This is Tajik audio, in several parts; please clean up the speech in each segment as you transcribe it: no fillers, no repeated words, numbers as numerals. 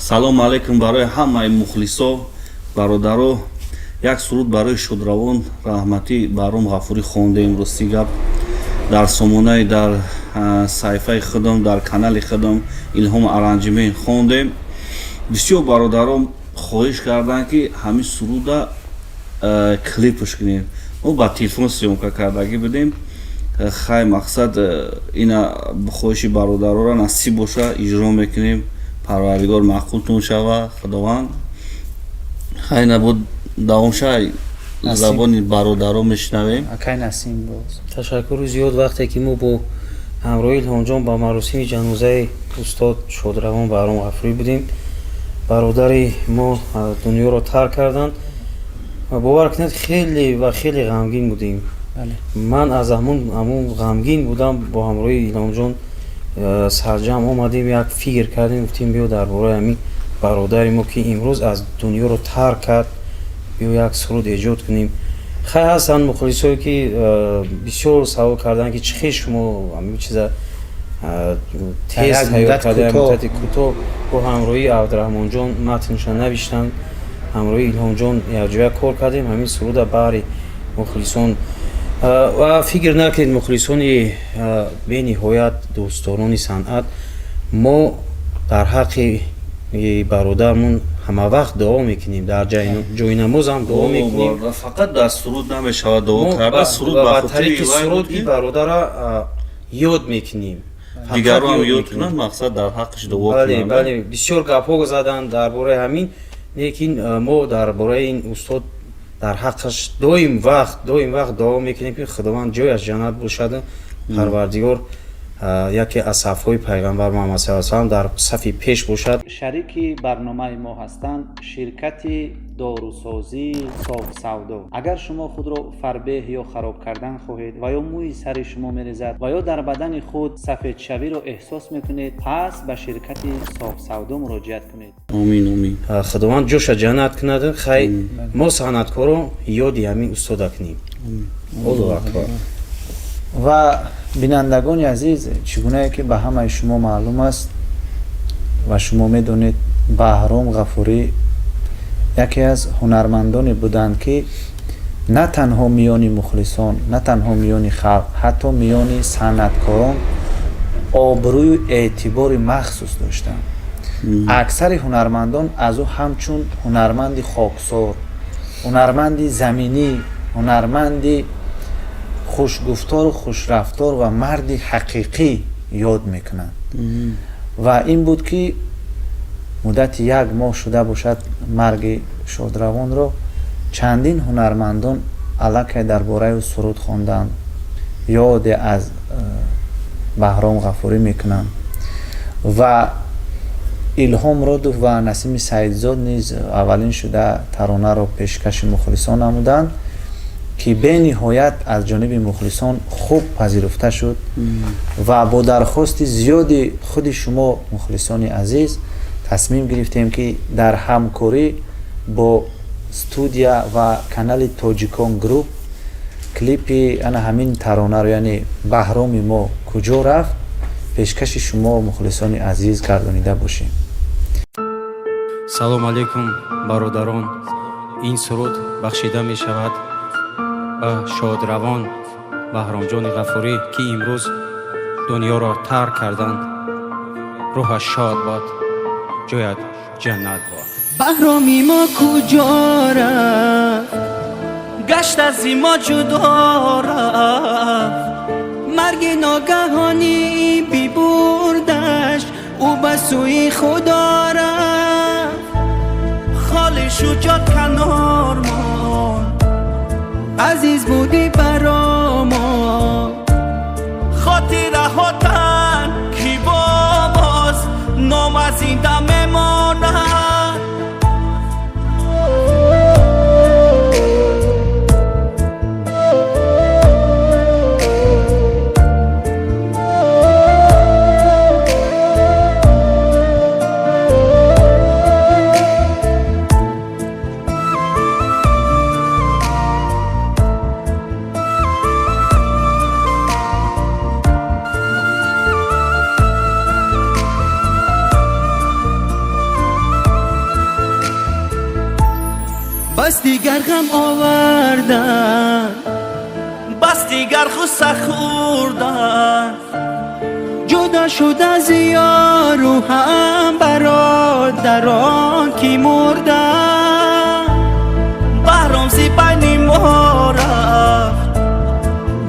салом алейкум барои ҳамаи мухлисо бародаро. Як суруд барои шудравон раҳматӣ баром ғафурӣ хондаем. Рости гап дар сомонаи дар саҳифаи худам дар канали худам Илҳом Аранҷимен хондаем. Бисёр бародаро хоҳиш карданд ки ҳамин суруда клипаш кунем. мо ба телефон сёмка кардагӣ будем. хай мақсад ина хоҳиши бародарора насиб боша, иҷро мекунем. Парвардигор маъқултун шава худованд. хай набуд давом шай забони бародаро мешнавем. акай насим боз. Ташаккури зиёд вақте ки мо бо ҳамроҳи Илҳомҷон ба маросими ҷанозаи устод Шодравон Баҳром Ғафурӣ будем. Бародари мо дунёро тарк карданд. бовар кунед хеле ва хеле ғамгин будем. ман аз ҳамун ғамгин будам. бо ҳамроҳи Илҳомҷон сарҷамъ омадем, як фикр кардем, гуфтем биё дар бораи ҳамин бародари мо ки имрӯз аз дунёро тарк кард, биё як суруд эҷод кунем. хай ҳастанд мухлисое ки бисёр савол карданд ки чӣ хел шумо ҳамин чиза тез ҳаёт карда муддати кӯтоҳ бо ҳамроҳии Абдураҳмонҷон матнша навиштанд. ҳамроҳи Илҳомҷон якҷоя кор кардем. ҳамин суруда баъри мухлисон ва фикр накунед мухлисони бениҳоят дӯстдорони санъат, мо дар ҳаққи бародармон ҳамавақт дуо мекунем. дар ҷойнамозам дуо мекунем. фақат дар суруд намешавад дуо карда. суруд ба тариқи суруд ин бародара ёд мекунем. дигарро ҳам ёд кунанд, мақсад дар ҳаққиш дуо кунанд. бале, бисёр гапҳо заданд дар бораи ҳамин, лекин мо дар бораи ин устод дар ҳаққаш доим вақт дуо мекунем ки худованд ҷояш ҷаннат бошад. парвардигор яке аз сафҳои пайғамбар Муҳаммад саллаллоҳу алайҳи ва саллам дар сафи пеш бошад. шарики барномаи мо ҳастанд ширкати дорусозӣ Софсавдо. агар шумо худро фарбеҳ ё хароб кардан хоҳед ва ё мӯи сари шумо мерезад ва ё дар бадани худ сафедшавиро эҳсос мекунед, пас ба ширкати Софсавдо муроҷиат кунед. Амин, амин. худованд ҷоша ҷаннат кунад. хай мо санъаткоро ёди ҳамин устода кунем. Аллоҳу акбар. ва бинандагони азиз, чигунае ки ба ҳамаи шумо маълум аст ва шумо медонед, Баҳром Ғафурӣ яке аз ҳунармандоне буданд ки на танҳо миёни мухлисон, на танҳо миёни халқ, ҳатто миёни санъаткорон обрӯю эътибори махсус доштанд. аксари ҳунармандон аз ӯ ҳамчун ҳунарманди хоксор, ҳунарманди заминӣ, ҳунарманди хушгуфтору хушрафтор ва марди ҳақиқӣ ёд мекунанд. ва ин буд ки муддати 1 моҳ шуда бошад марги Шодравонро, чандин ҳунармандон аллакай дар бораи ӯ суруд хонданд, ёде аз Баҳром Ғафурӣ мекунанд. ва Илҳом Родов ва Насими Саидзод низ аввалин шуда таронаро пешкаши мухлисон намуданд ки бениҳоят аз ҷониби мухлисон хуб пазируфта шуд. ва бо дархости зиёди худи шумо мухлисони азиз тасмим гирифтем ки дар ҳамкорӣ бо студия ва канали Тоҷикон Груп клипи ана ҳамин таронаро, яъне Баҳроми мо куҷо рафт, пешкаши шумо мухлисони азиз гардонида бошем. салом алейкум бародарон. ин суруд бахшида мешавад ба Шодравон Баҳромҷони Ғафурӣ ки имрӯз дунёро тарк карданд. рӯҳаш шод бод, ҷояд ҷаннат бод. баҳроми мо куҷо рафт, гашт аз мо ҷудо рафт, марги ногаҳонӣ бибурдаш, ӯ ба сӯи худо рафт. холи шуҷоат канор монд, азиз будӣ баро мо, хотираҳотан ки бо моз нома зинда мемонад. بس دیگر غم آوردن، بس دیگر خسته خوردن، جدا شد از یار و هم برادران کی مردن. بهرام زی بین ما رفت،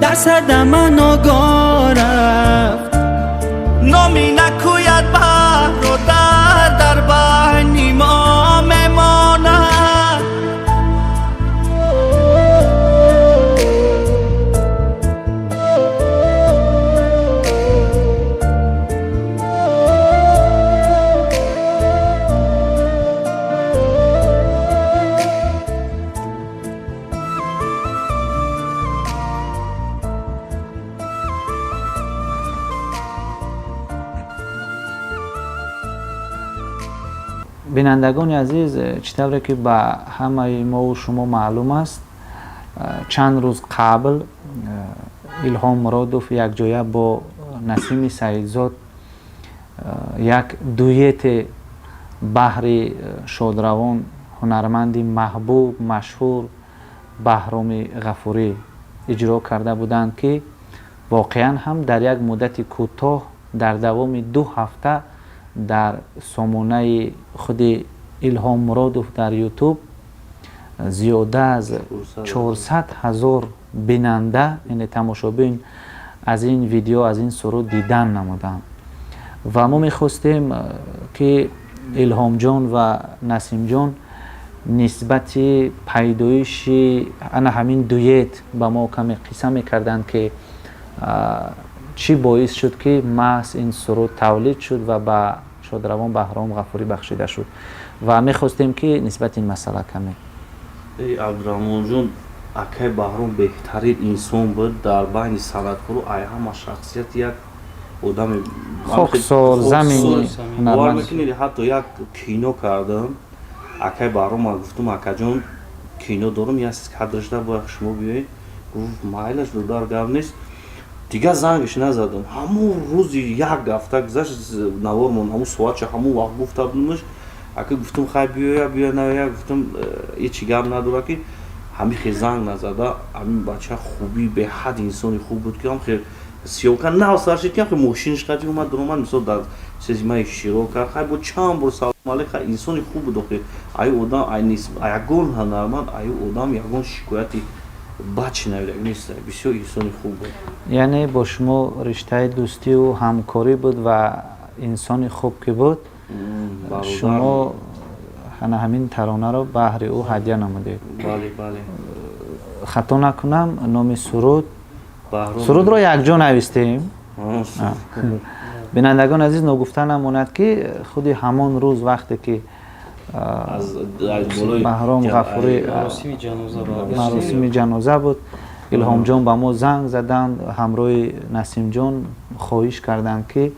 در صدم ناگاه رفت، نامی نکوید برادر در بین ما میماند. بینندگان عزیز، چطوره که به همه ما و شما معلوم است، چند روز قبل الهام مرادوف یک جایه با نسیم سعیدزاد یک دویت بحر شادروان هنرمندی محبوب مشهور بهرام غفوری اجرا کرده بودند که واقعا هم در یک مدت کوتاه در دوام 2 هفته در سامانه خود الهام مرادوف در یوتیوب زیاده از 400,000 بیننده یعنی تماشابین از این ویدیو از این سرود دیدن نمودند و ما میخواستیم که الهام جان و نسیم جان نسبت پیدایش همین دویت با ما کمی قصه میکردند که چی باعث شد که محض این سرود تولید شد و به شادروان بهرام غفوری بخشیده شد و میخواستیم که نسبت این مسئله کمی. ای عبدالرحمن جون، اکای بهرام بهترین انسان بود در بین صنعتکارو. ای همه شخصیت یک آدم خاکسار زمینی باور میکنید حتی یک کینو کردم اکای بهرام من گفتم اکا جون کینو دارم یک کادرش در باید شما بیایید، گفت مایلش در گرم نیست دیگه. زنگش نزدم، همون روزی یک هفته گذشت نوارمون همون سوات چه همون وقت گفته بودمش اکا گفتم خیلی بیا نویا، گفتم یه چی گرم نداره که همین خیلی زنگ نزده. همین بچه خوبی به حد انسانی خوب بود که هم خیلی سیاوکن نه سرشید که هم خیلی موشینش قدی اومد در من مثال در سیزمه شیرو کرد خیلی بود چند بار سلام علیک خیلی انسانی خوب بود که ای آدم ای نیست یکون هنرمند ای آدم یکون شکایتی بچه نویده نیست، بسیار انسانی خوب بود. یعنی با شما رشته دوستی و همکاری بود و انسانی خوب که بود. شما همین ترانه رو بهر او هدیه نمودید. بله بله. خطا نکنم نام سرود رو یک جا نوشتیم. بینندگان عزیز نگفته نماند که خودی همان روز وقتی که بهرام غفوری مراسم جنازه بود، الهام جان به ما زنگ زدند، همراه نسیم جان خواهش کردند که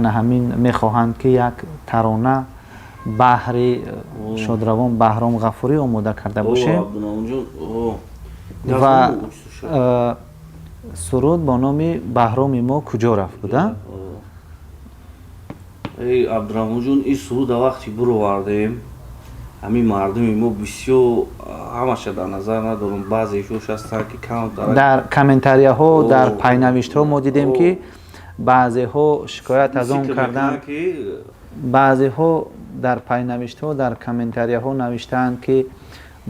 همین میخواهند که یک ترانه بهر شادروان بهرام غفوری آماده کرده باشه و سرود با نام بهرام ما کجا رفت بوده. ای عبدالرحمن جون، این سرود وقتی برو وردیم همین مردم ما بسیار همشه در نظر ندارم، بعضیشوش هستن که کم در کامنتاریه ها در پینوشت ها ما دیدیم که بعضی ها شکایت از اون کردن، بعضی ها در پینوشت ها در کامنتاریه ها نوشتن که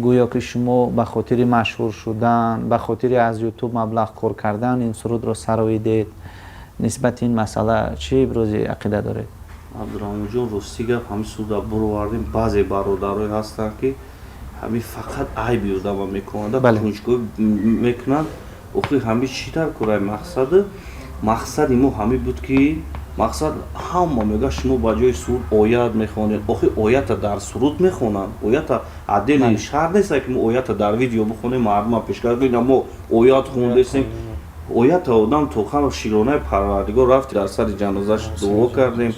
گویا که شما به خاطر مشهور شدن به خاطر از یوتیوب مبلغ کار کردن این سرود رو سراییدید. نسبت این مسئله چی ابراز عقیده داره؟ عبدالرحمن جون راستی گفت همین سرود برو وردیم بعضی برادرای هستن که همین فقط عیبی آدم میکنند کنجکاوی میکنند آخه همین چی در کارای مقصد ما همین بود که مقصد همه میگه شما با جای سرود آیت میخوانید، آخه آیت در سرود میخوانند، آیت عدل شرط نیست که ما آیت در ویدیو بخونیم مردم پیشکش کنیم ما آیت خوندیم. آیت آدم توخم شیرانه پروردگار رفت در سر جنازش دعا کردیم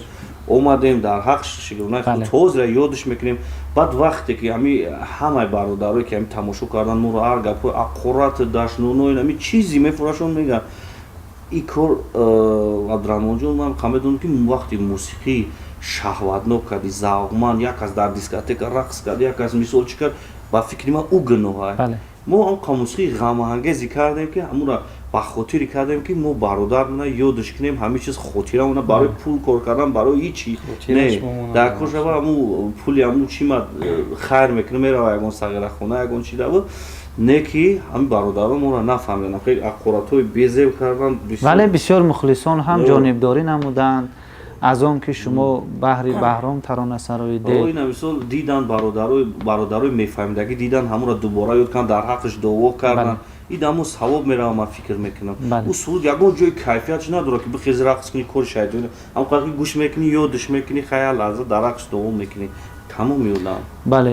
اومدیم در حق شیرانه توز را یادش میکنیم. بعد وقتی که همه برادرایی که تماشا کردن ما رو هر گپ قرات داشت نونو همین چیزی میفروشون میگن این کار عبدالرحمن جون من خمیدونم که وقتی موسیقی شهوتناک کردی ذوقمند یک از در دیسکوتک رقص کرد یک از مثال چی کرد ба фикри ман ӯ гуноҳ бале мо он қомусии ғамангези кардем ки ҳамура ба хотире кардем ки мо бародармона ёдаш кунем ҳамин чиз хотирамона барои пул кор кардан барои ҳичи не дар кӯшава ҳамун пули ҳамун чима хайр мекунем мерава ягон сағирахона ягон чи дава не ки ҳамин бародарон моро нафаҳмиданд хеле ақоратҳои безеб кардан вале бисёр мухлисон ҳам ҷонибдорӣ намуданд аз он ки шумо баҳри баҳром таронасарои ин мисол дидан бародарои мефаҳмидагӣ дидан ҳамура дубора ёд карданд дар ҳаққаш доъво карданд ин дамо савоб мерава ман фикр мекунам ӯ суруд ягон ҷои кайфиятш надорад ки бихези рақс кунӣ кори шайтони ҳамон қадр ки гӯш мекунӣ ёдаш мекунӣ хая лаҳза дар ҳаққаш доъво мекунӣ тамом ёдам бале